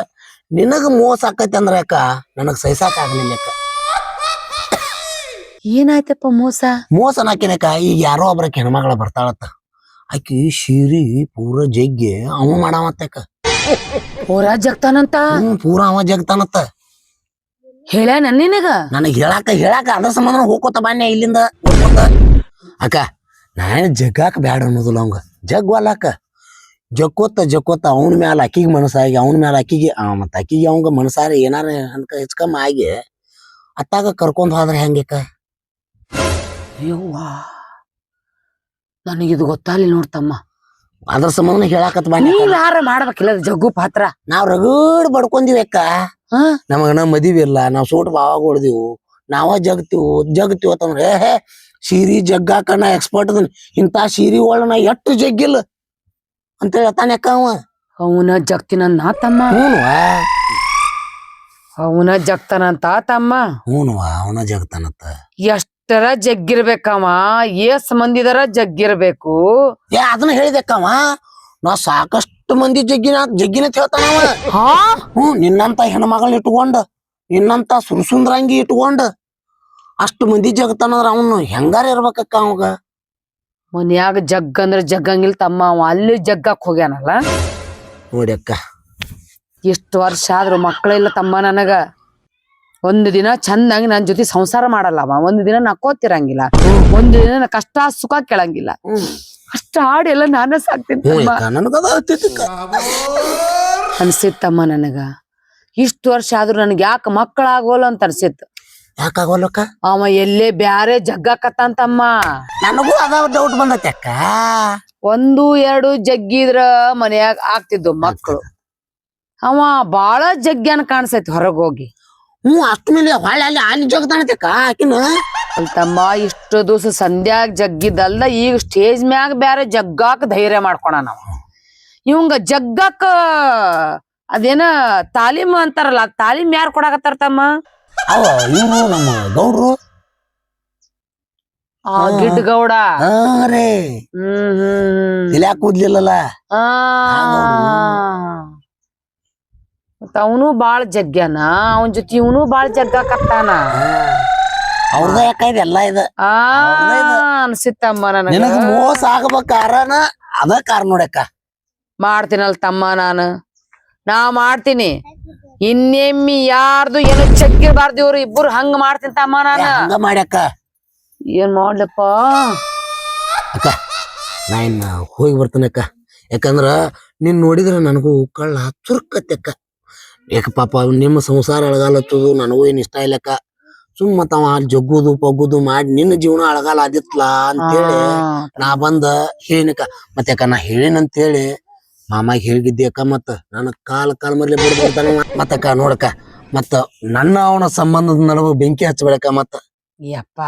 ನಿನಗ ಮೋಸ ಆಕತಿ ಅಂದ್ರ ಅಕ್ಕ ನನಗ್ ಸಹಿಸಾಕ ಆಗ್ಲಿಲ್ಲಕ್ಕ. ಏನಾಯ್ತಪ್ಪ ಮೋಸ? ಮೋಸ ನಾಕಿನಕ್ಕ ಈಗ ಯಾರೋ ಒಬ್ರಕ್ಕೆ ಹೆಣ್ಮಗಳ ಬರ್ತಾಳತ್ತ. ಆಕಿ ಸೀರಿ ಪೂರ ಜಗ್ಗಿ ಅವ ಮಾಡಾವತ್ತಕ್ಕ. ಊರಾಗ ಜಗ್ತಾನಂತ? ಪೂರ ಅವ ಜಗ್ತಾನತ್ತ. ಹೇಳ ನಿನಗ? ನನಗ್ ಹೇಳಾಕ ಅದ್ರ ಸಂಬಂಧ ಹೋಗ್ಕೋತ ಬಾನ್ಯ ಇಲ್ಲಿಂದ ಹೋಗ್ಕೋತ. ಅಕ್ಕ ನಾನು ಜಗ್ಗಾಕ ಬ್ಯಾಡ ಅನ್ನೋದಿಲ್ಲ ಅವಂಗ. ಜಗ್ವಲ್ಲಕ್ಕ ಜಕ್ಕೋತ ಅವನ ಮ್ಯಾಲ ಅಕ್ಕಿಗೆ ಮನಸ್ಸಾಗಿ ಅವನ ಮ್ಯಾಲ ಅಕ್ಕಿಗೆ ಮತ್ತ ಅಕ್ಕಿಗೆ ಅವಂಗ ಮನಸಾರಿ ಏನಾರ ಅನ್ಕ ಹೆಚ್ಕಮ್ಮ ಆಗಿ ಅತ್ತಾಗ ಕರ್ಕೊಂಡ್ ಹೋದ್ರ ಹೆಂಗಕ್ಕ? ಯವ್ವಾ ನನಗಿದು ಗೊತ್ತಾಗ್ಲಿಲ್ಲ ನೋಡ್ತಮ್ಮ. ಅದ್ರ ಸಂಬಂಧ ಹೇಳಾಕತ್ ಬಾನ್ಯ. ನೀವಾರ ಮಾಡ್ಬೇಕಿಲ್ಲ ಜಗ್ಗು ಪಾತ್ರ. ನಾವ್ ರಗಡ್ ಬಡ್ಕೊಂಡಿವಿ ಅಕ್ಕ. ನಮಗನ ಮದಿವಿ ಇಲ್ಲ, ನಾವ್ ಸೂಟ್ ಬಾವಾಗ ಹೊಡ್ದಿವು, ನಾವ ಜಗ್ತೀವ್ ಅಂತಂದ್ರೆ ಸೀರಿ ಜಗ್ಗಾಕ ನಾ ಎಕ್ಸ್ಪರ್ಟ್ ಅದನ್. ಇಂತ ಸೀರಿ ಒಳ ನಾ ಎಷ್ಟು ಜಗ್ಗಿಲ್ಲ ಅಂತ ಹೇಳ್ತಾನೆ ಅಕ್ಕ ಅವ. ಅವನ ಜಗ್ತಿನನ್ನ ತಮ್ಮ. ಅವನ ಜಗ್ತಾನಂತ ತಮ್ಮ. ಅವನ ಜಗ್ತಾನಂತ. ಎಷ್ಟರ ಜಗ್ಗಿರ್ಬೇಕವ. ಏಸ್ ಮಂದಿದರ ಜಗ್ಗಿರ್ಬೇಕು. ಅದನ್ನ ಹೇಳಿದಕ್ಕವ. ನಾ ಸಾಕಷ್ಟು ಮಂದಿ ಜಗ್ಗಿನ ಹೇಳ್ತಾನವ. ನಿನ್ನಂತ ಹೆಣ್ಮಗಳನ್ನ ಇಟ್ಕೊಂಡ, ನಿನ್ನಂತ ಸುರಸುಂದ್ರಂಗಿ ಇಟ್ಕೊಂಡ ಅಷ್ಟು ಮಂದಿ ಜಗ್ತಾನಂದ್ರ ಅವನು ಹೆಂಗಾರ ಇರ್ಬೇಕಕ್ಕ ಅವಾಗ. ಮನ್ಯಾಗ ಜಗ್ ಅಂದ್ರ ಜಗ್ಗಂಗಿಲ್ ತಮ್ಮ. ಅವ ಅಲ್ಲಿ ಜಗ್ಗಕ್ ಹೋಗ್ಯಾನಲ್ಲ ನೋಡಿ ಅಕ್ಕ. ಇಷ್ಟು ವರ್ಷ ಆದ್ರು ಮಕ್ಕಳಿಲ್ಲ ತಮ್ಮ ನನಗ. ಒಂದು ದಿನ ಚಂದಾಗಿ ನನ್ ಜೊತೆ ಸಂಸಾರ ಮಾಡಲ್ಲ ಅವ. ಒಂದು ದಿನ ನಕ್ಕೋತಿರಂಗಿಲ್ಲ. ಒಂದು ದಿನ ಕಷ್ಟ ಸುಖ ಕೇಳಂಗಿಲ್ಲ. ಅಷ್ಟ ಹಾಡು ಎಲ್ಲ ನಾನ ಸಾಕ್ತೀನಿ ಅನ್ಸಿತ್ತಮ್ಮ ನನಗ. ಇಷ್ಟು ವರ್ಷ ಆದ್ರೂ ನನ್ಗೆ ಯಾಕ ಮಕ್ಕಳಾಗೋಲ್ಲ ಅಂತ ಅನ್ಸಿತ್ತು. ಯಾಕಾಗೋಲ್ಲಕ್ಕ? ಅವ ಎಲ್ಲೇ ಬ್ಯಾರೆ ಜಗ್ಗಾಕತ್ತಂತಮ್ಮ. ನನಗೂ ಅದ ಡೌಟ್ ಬಂದೈತಿ ಅಕ್ಕ. 1-2 ಜಗ್ಗಿದ್ರ ಮನ್ಯಾಗ ಆಗ್ತಿದ್ವು ಮಕ್ಕಳು. ಅವ ಬಾಳ ಜಗ್ಗ್ಯಾನ ಕಾಣಿಸೈತಿ ಹೊರಗ್ ಹೋಗಿ. ಅಷ್ಟ ಮೇಲೆ ಹೊಳ್ಳಿ ಅಲ್ಲಿ ಜಗ್ತಾನತಕ್ಕ ಆಕಿನ. ಅಂತಮ್ಮ ಇಷ್ಟು ದಿವಸ ಸಂಧ್ಯಾಗ ಜಗ್ಗಿದ್ದಲ್ದ ಈಗ ಸ್ಟೇಜ್ ಮ್ಯಾಗ ಬ್ಯಾರೆ ಜಗ್ಗಾಕ ಧೈರ್ಯ ಮಾಡ್ಕೊಣ ನಾವ. ಇವಂಗ ಜಗ್ಗಾಕ ಅದೇನ ತಾಲೀಮ್ ಅಂತಾರಲ್ಲ, ತಾಲೀಮ್ ಯಾರು ಕೊಡಾಕತ್ತಾರ ತಮ್ಮ? ಇವ್ರು ನಮ್ಮ ಗೌಡ್ರು. ಗಿಡ್ಡ ಗೌಡ. ತಲ್ಯಾಗ ಕೂದ್ಲಿಲ್ಲಲ್ಲ. ಅವನು ಬಾಳ ಜಗ್ಗ್ಯಾನ. ಅವನ್ ಜೊತೆ ಇವನು ಬಾಳ ಜಗ್ಗಾಕತ್ತಾನ. ಅವ್ರದ ಯಾಕ ಇದೆಲ್ಲ ಇದು ಅನ್ಸಿತ್ತಮ್ಮ ನಿನಗ ನನಗ ಮೋಸ ಆಗ್ಬೇಕ ಕಾರಣ ಅದ ಕಾರಣ ನೋಡಕ್ಕ. ಮಾಡ್ತೀನಲ್ ತಮ್ಮ ನಾ ಮಾಡ್ತೀನಿ. ಇನ್ನೆಮ್ಮಿ ಯಾರ್ದು ಏನು ಚೆಕ್ಕಿರ್ಬಾರ್ದು, ಇವ್ರು ಇಬ್ಬರು ಹಂಗ ಮಾಡ್ತೀನಿ ತಮ್ಮ ನಾನು. ಹಂಗ ಮಾಡ್ಯಾಕ ಏನ್ ಮಾಡ್ಲಪ್ಪ ಅಕ್ಕ, ನಾ ಇನ್ನ ಹೋಗಿ ಬರ್ತೀನಕ್ಕ. ಯಾಕಂದ್ರ ನೀನ್ ನೋಡಿದ್ರ ನನಗೂ ಕಳ್ಳ ಚುರುಕತ್ತಕ್ಕ. ಯಾಕ ಪಾಪ ನಿಮ್ಮ ಸಂಸಾರ ಅಳಗಾಲತ್ತದು ನನಗೂ ಏನ್ ಇಷ್ಟ ಇಲ್ಲಕ್ಕ. ಸುಮ್ ಮತ್ತ ಅವ ಜಗ್ಗುದು ಪಗ್ಗುದು ಮಾಡಿ ನಿನ್ನ ಜೀವನ ಅಳಗಾಲ ಆದಿತ್ಲಾ ಅಂತೇಳಿ ನಾ ಬಂದ ಹೇಳಿನಕ್ಕ. ಮತ್ತೆ ಯಾಕ ನಾ ಹೇಳಿನಂತೇಳಿ ಮಾಮಾಗ ಹೇಳಿದ್ದೆ ಅಕ್ಕ. ಮತ್ತ ನನ್ನ ಕಾಲ್ ಮರ್ಲಿ ಬಿಡ್ತಾನ. ಮತ್ತಕ್ಕ ನೋಡಕ್ಕ, ಮತ್ತ ನನ್ನ ಅವನ ಸಂಬಂಧದ ನಡುವೆ ಬೆಂಕಿ ಹಚ್ಚಬೇಡಕ್ಕ. ಮತ್ತ ಯಪ್ಪ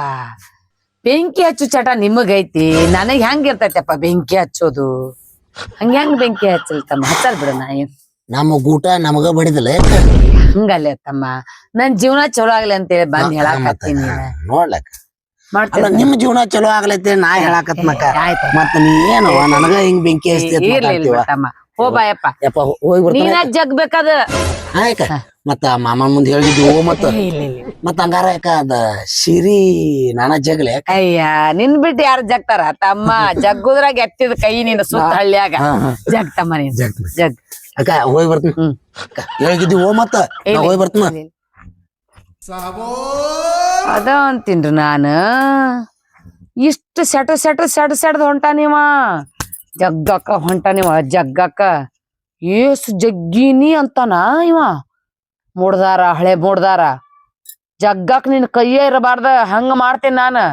ಬೆಂಕಿ ಹಚ್ಚು ಚಟ ನಿಮಗೈತಿ, ನನಗ್ ಹೆಂಗ್ ಇರ್ತೈತಪ್ಪ ಬೆಂಕಿ ಹಚ್ಚೋದು? ಹೆಂಗ್ ಬೆಂಕಿ ಹಚ್ಚಲ್ ತಮ್ಮ, ಹಚ್ಚಲ್ ಬಿಡ ನಾ ಏನ್ ನಮ್ಮ ಗೂಟ ನಮಗ ಬಡಿದಲ್ಲ ಹಂಗಲ್ಲ ತಮ್ಮ. ನನ್ ಜೀವನ ಚಲೋ ಆಗ್ಲಿ ಅಂತೇಳಿ ಬಂದ್ ಹೇಳಾಕತ್ತೀನಿ. ನೋಡ್ಲಕ್ಕ. ಅಲ್ಲ ಮಾಡ್ತೀನಿ ನಿಮ್ ಜೀವನ ಚಲೋ ಆಗ್ಲೈತಿ ನಾ ಹೇಳಾಕತ್ನಕ್ಕ. ಆಯ್ತು. ಮತ್ತ ನೀ ಏನವ ನನಗ ಹಿಂಗ್ ಬೆಂಕಿ ಹಚ್ತಿ ಇರ್ಲಿ ತಮ್ಮ, ಹೋ ಬಾಯಪ್ಪ, ಯಪ್ಪ ಹೋಗಿ ನೀನ ಬರ್ತಾನ. ಜಗ್ಬೇಕದ. ಆಯ್ಕ ಮತ್ತ ಮಾಮನ್ ಮುಂದ್ ಹೇಳಿದ್ವಿ ಮತ್ತ ಮತ್ತ ಹಂಗಾರ ಯಾಕ ಅದ ಸಿರಿ ನಾನ ಜಗ್ಲೆ ಯಾಕ? ಅಯ್ಯ ನಿನ್ ಬಿಟ್ಟು ಯಾರು ಜಗ್ತಾರ ತಮ್ಮ? ಜಗ್ಗುದ್ರಾಗ ಎತ್ತಿದ ಕೈ ನೀನು ಸುತ್ತ ಹಳ್ಳಿಯಾಗ ಜಗ್ತಮ್ಮ ನೀನ್ ಜಗ್. ಅಕ್ಕ ಹೋಗಿ ಬರ್ತೀನಿ. ಹೇಳಿದ್ವಿ ಮತ್ತ ನಾ ಹೋಗಿ ಬರ್ತೀನ. ಅದ ಅಂತೀನ್ರಿ ನಾನು. ಇಷ್ಟು ಸೆಟದ್ ಹೊಂಟ ನೀವ ಜಗ್ಗಕ್ಕ ಹೊಂಟ ನೀವ ಜಗ್ಗಕ್ಕ. ಏಸು ಜಗ್ಗಿನಿ ಅಂತಾನ ಇವ. ಮೂಡ್ದಾರ ಹಳೆ ಮೂಡ್ದಾರ ಜಗ್ಗಕ್ ನಿನ್ ಕೈಯೇ ಇರಬಾರ್ದ ಹಂಗ ಮಾಡ್ತೇನೆ ನಾನು.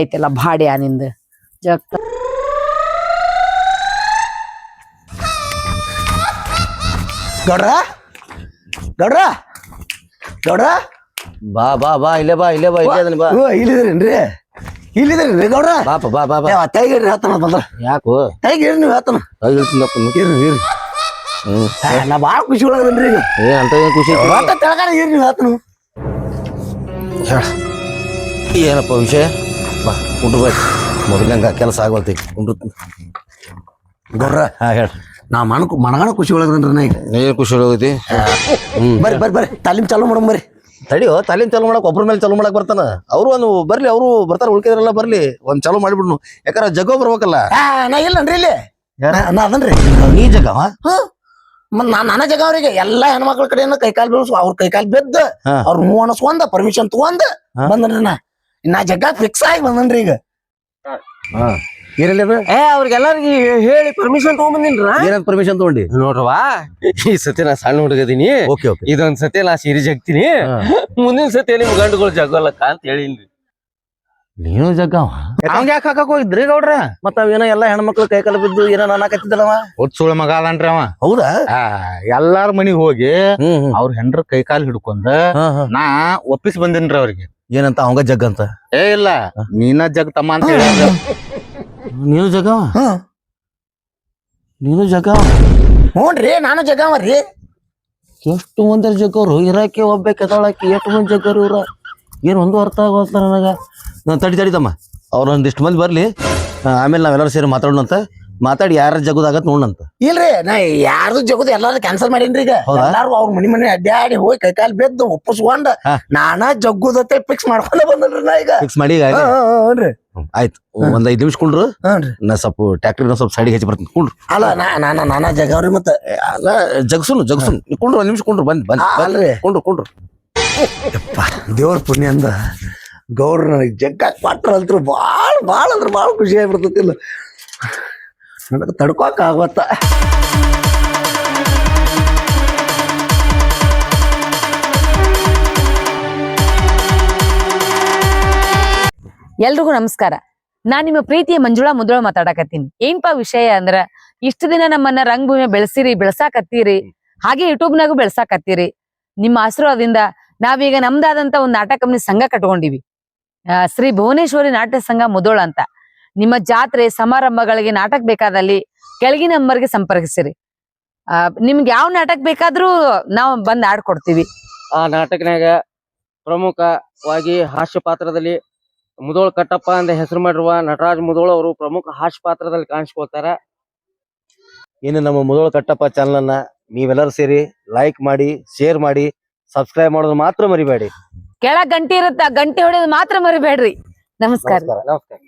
ಐತೆಲ್ಲ ಭಾಡ್ಯಾ ನಿಂದ ಜಗ್. ಗೌಡ್ರ ಗೌಡ್ರ ಗೌಡ್ರ ಬಾ ಬಾ ಬಾ ಇಲ್ಲೇ ಬಾ ಇಲ್ಲೇ ಬಾ ಇಲ್ಲೇ ಅದನ್ ಬಾ. ಇಲ್ಲಿದ್ರೇನ್ರಿ? ಇಲ್ಲಿದ್ರೇನ್ರಿ ಗೌಡ್ರ? ಬಾಪ ಬಾ ಬಾ ಬಾ. ತೈಗಿರ್ರಿ ಹೇಳ್ತಾನ ಬಂದ್ರ. ಯಾಕೋ ತೈಗಿರ್ರಿ ನೀವು ಹೇಳ್ತಾನ. ಇರ್ರಿ ನಾ ಬಾಳ ಖುಷಿ ಒಳಗನ್ರಿ ಈಗ. ಅಂತ ಏನ್ ಖುಷಿ ಐತಿ? ಒಟ್ಟ ತೆಳಗಾರ ಇರ್ರಿ ನೀವು ಹೇಳ್ತಾನ. ಏನಪ್ಪ ವಿಷಯ? ಬಾ ಕುಂಡ್ರಬೇಕು, ಮೊದಲಂಗ ಕೆಲಸ ಆಗವಲ್ತಿ ಕುಂಡ್ರ. ಗೌಡ್ರ ಹಾ ಹೇಳ. ನಾ ಮನಗಣ ಖುಷಿ ಒಳಗನ್ರಿ ನಾ ಈಗ. ಏನ್ ಖುಷಿ ಹೋಗೈತಿ? ಬರ್ರಿ ತಾಲೀಮ್ ಚಾಲು ಮಾಡಮ್ ಬರ್ರಿ. ತಡಿಯೋ, ತಾಲೀಮ್ ಚಾಲು ಮಾಡಕ್ ಒಬ್ರ ಮೇಲೆ ಚಾಲು ಮಾಡಕ್ ಬರ್ತಾನ. ಅವ್ರು ಬರ್ಲಿ, ಅವ್ರು ಬರ್ತಾರ, ಉಳ್ಕಿದ್ರೆಲ್ಲ ಬರ್ಲಿ. ಒಂದ್ ಚಾಲು ಮಾಡಿಬಿಡ್ನು. ಯಾಕಂದ್ರ ಜಗ್ಗೋ ಬರ್ಬೇಕಲ್ಲ. ನಾ ಇಲ್ಲನ್ರಿ ಇಲ್ಲಿ. ನಾ ಅದನ್ರಿ. ನೀ ಜಗ್ಗವ? ನನ್ನ ಜಗ ಅವ್ರಿಗೆ ಎಲ್ಲಾ ಹೆಣ್ಮಕ್ಳ ಕಡೆಯಿಂದ ಕೈಕಾಲ್ ಬೀಳ್ಸು. ಅವ್ರ ಕೈಕಾಲ್ ಬೆದ್ದ ಅವ್ರ ಹೂ ಅನಸ್ಕೊಂಡ ಪರ್ಮಿಷನ್ ತಗೊಂಡ್ ಬಂದನ್ರಿ. ನಾ ಜಗ್ಗ ಫಿಕ್ಸ್ ಆಗಿ ಬಂದನ್ರಿ ಈಗ. ಏನಿಲ್ಲ ಅವ್ರಿಗೆಲ್ಲರಿಗೆ ಹೇಳಿ ಪರ್ಮಿಷನ್ ತಗೊಂಬಂದಿನ್ರ. ಏನಂತ ಪರ್ಮಿಷನ್ ತಗೊಂಡಿ? ನೋಡ್ರವಾ, ಈ ಸತಿ ನಾ ಸಣ್ಣ ಹುಡುಗದೀನಿ. Okay okay. ಇದೊಂದ್ ಸತಿ ನಾ ಸೀರೆ ಜಗ್ತೀನಿ, ಮುಂದಿನ ಸತಿ ನಿಮ್ ಗಂಡುಗಳು ಜಗ್ಗೋಲಕ್ಕ ಅಂತ ಹೇಳಿನ್ರಿ. ನೀನು ಜಗ್ಗವ? ಅವಂಗ ಯಾಕೆ ಹಾಕಕ್ ಹೋಗಿದ್ರಿ ಗೌಡ್ರ? ಮತ್ತ ಅವೇನೋ ಎಲ್ಲಾ ಹೆಣ್ಮಕ್ಳು ಕೈಕಾಲ ಬಿದ್ದು ಏನೋ ನಾನಾಕತ್ತಿದ್ದಲ್ಲವ. ಸುಳ್ಳು ಮಗ ಅದನ್ರಿ ಅವ. ಹೌದಾ? ಎಲ್ಲಾರ ಮನಿಗ್ ಹೋಗಿ ಹ್ಮ್ ಅವ್ರ ಹೆಂಡ್ರ ಕೈಕಾಲ್ ಹಿಡ್ಕೊಂಡ ನಾ ಒಪ್ಪಿಸಿ ಬಂದಿನ್ರಿ ಅವ್ರಿಗೆ. ಏನಂತ ಅವಂಗ ಜಗ್ ಅಂತ? ಏ ಇಲ್ಲ, ನೀನ ಜಗ್ತಮ್ಮ ಅಂತ ಹೇಳಿ. ನೀನು ಜಗ್ಗವ? ನೀನು ಜಗ್ಗವ? ಹ್ಞೂನ್ರಿ ನಾನು ಜಗವರಿ. ಎಷ್ಟು ಮಂದಿ ಜಗ್ಗವ್ರು? ಇರಾಕಿ ಒಬ್ಬಾಕಿ ಎದಳಾಕಿ ಎಷ್ಟು ಮಂದಿ ಜಗ್ಗವ್ರು ಇವ್ರ? ಏನ್ ಒಂದು ಅರ್ಥ ಆಗೋಲ್ಲ ನನಗ. ನಾನು ತಡಿತಮ್ಮ, ಅವ್ರ ಒಂದಿಷ್ಟು ಮಂದಿ ಬರ್ಲಿ, ಆಮೇಲೆ ನಾವೆಲ್ಲರೂ ಸೇರಿ ಮಾತಾಡೋಣಂತ. ಮಾತಾಡಿ ಯಾರ ಜಗದಾಗತ್ ನೋಡಂತ. ಇಲ್ರಿ ನಾ ಯಾರ್ದು ಜಗದು ಎಲ್ಲಾರು ಕ್ಯಾನ್ಸಲ್ ಮಾಡೀನ್ರಿ ಈಗ. ಎಲ್ಲಾರು ಅವ್ರ ಮನಿ ಅಡ್ಡಾಡಿ ಹೋಗಿ ಕೈಕಾಲ್ ಬೆದ್ದು ಒಪ್ಪಿಸ್ಕೊಂಡ ನಾನಾ ಜಗ್ಗುದತ್ತೆ ಫಿಕ್ಸ್ ಮಾಡ್ಕೊಂಡ ಬಂದನ್ರಿ ನಾ ಈಗ. ಫಿಕ್ಸ್ ಮಾಡಿ ಹ್ಞೂನ್ರಿ. ಆಯ್ತು, ಒಂದ್ 5 ನಿಮಿಷ ಕುಂಡ್ರು. ಹ್ಞೂನ್ರಿ. ನಾ ಸ್ವಲ್ಪ ಟ್ಯಾಕ್ಟ್ರಿನ ಸ್ವಲ್ಪ ಸೈಡಿಗೆ ಹಚ್ಚಿ ಬರ್ತೀನಿ. ಕುಂಡ್ರು. ಅಲ್ಲ ನಾನಾ ಜಗವ್ರಿ ಮತ್ತ ಅಲ್ಲ, ಜಗ್ಸುನು ಕುಂಡ್ರು, 1 ನಿಮಿಷ ಕುಂಡ್ರು. ಬಂದ್ ಅಲ್ರಿ ಕುಂಡ್ರು. ದೇವ್ರ ಪುಣ್ಯ ಅಂದ ಗೌಡ್ರ ನನಗೆ ಜಗ್ಗ ಕೊಟ್ರ ಅಂತರು ಭಾಳ ಅಂದ್ರೆ ಭಾಳ ಖುಷಿ ಆಗ್ಬಿಡ್ತತಿಲ್ಲ. ನನಗೆ ತಡ್ಕೋಕ ಆಗತ್ತ. ಎಲ್ರಿಗೂ ನಮಸ್ಕಾರ. ನಾನ್ ನಿಮ್ಮ ಪ್ರೀತಿಯ ಮಂಜುಳಾ ಮುದೋಳ ಮಾತಾಡಕತ್ತೀನಿ. ಏನ್ಪಾ ವಿಷಯ ಅಂದ್ರ, ಇಷ್ಟ ದಿನ ನಮ್ಮನ್ನ ರಂಗಭೂಮಿ ಬೆಳೆಸಾಕತ್ತೀರಿ, ಹಾಗೆ ಯೂಟ್ಯೂಬ್ನಾಗೂ ಬೆಳೆಸಾಕತ್ತೀರಿ. ನಿಮ್ಮ ಆಶೀರ್ವಾದದಿಂದ ನಾವೀಗ ನಮ್ದಾದಂತ ಒಂದು ನಾಟಕ ಕಂಪನಿ ಸಂಘ ಕಟ್ಕೊಂಡಿವಿ, ಶ್ರೀ ಭುವನೇಶ್ವರಿ ನಾಟ್ಯ ಸಂಘ ಮುದೋಳ ಅಂತ. ನಿಮ್ಮ ಜಾತ್ರೆ ಸಮಾರಂಭಗಳಿಗೆ ನಾಟಕ ಬೇಕಾದಲ್ಲಿ ಕೆಳಗಿನ ನಂಬರ್ಗೆ ಸಂಪರ್ಕಿಸಿರಿ. ನಿಮ್ಗೆ ಯಾವ ನಾಟಕ ಬೇಕಾದ್ರೂ ನಾವು ಬಂದ್ ಆಡ್ಕೊಡ್ತೀವಿ. ಆ ನಾಟಕನಾಗ ಪ್ರಮುಖವಾಗಿ ಹಾಸ್ಯ ಪಾತ್ರದಲ್ಲಿ ಮುದೋಳ್ ಕಟ್ಟಪ್ಪ ಅಂತ ಹೆಸರು ಮಾಡಿರುವ ನಟರಾಜ್ ಮುದೋಳ್ ಅವರು ಪ್ರಮುಖ ಹಾಸ್ಯ ಪಾತ್ರದಲ್ಲಿ ಕಾಣಿಸ್ಕೊಳ್ತಾರ. ಇನ್ನು ನಮ್ಮ ಮುದೋಳ ಕಟ್ಟಪ್ಪ ಚಾನಲ್ ನೀವೆಲ್ಲರೂ ಸೇರಿ ಲೈಕ್ ಮಾಡಿ, ಶೇರ್ ಮಾಡಿ, ಸಬ್ಸ್ಕ್ರೈಬ್ ಮಾಡೋದು ಮಾತ್ರ ಮರಿಬೇಡಿ. ಕೆಳಗ್ ಗಂಟಿ ಇರುತ್ತ ಗಂಟಿ ಹೊಡೆಯೋದು ಮಾತ್ರ ಮರಿಬೇಡ್ರಿ. ನಮಸ್ಕಾರ. ನಮಸ್ಕಾರ.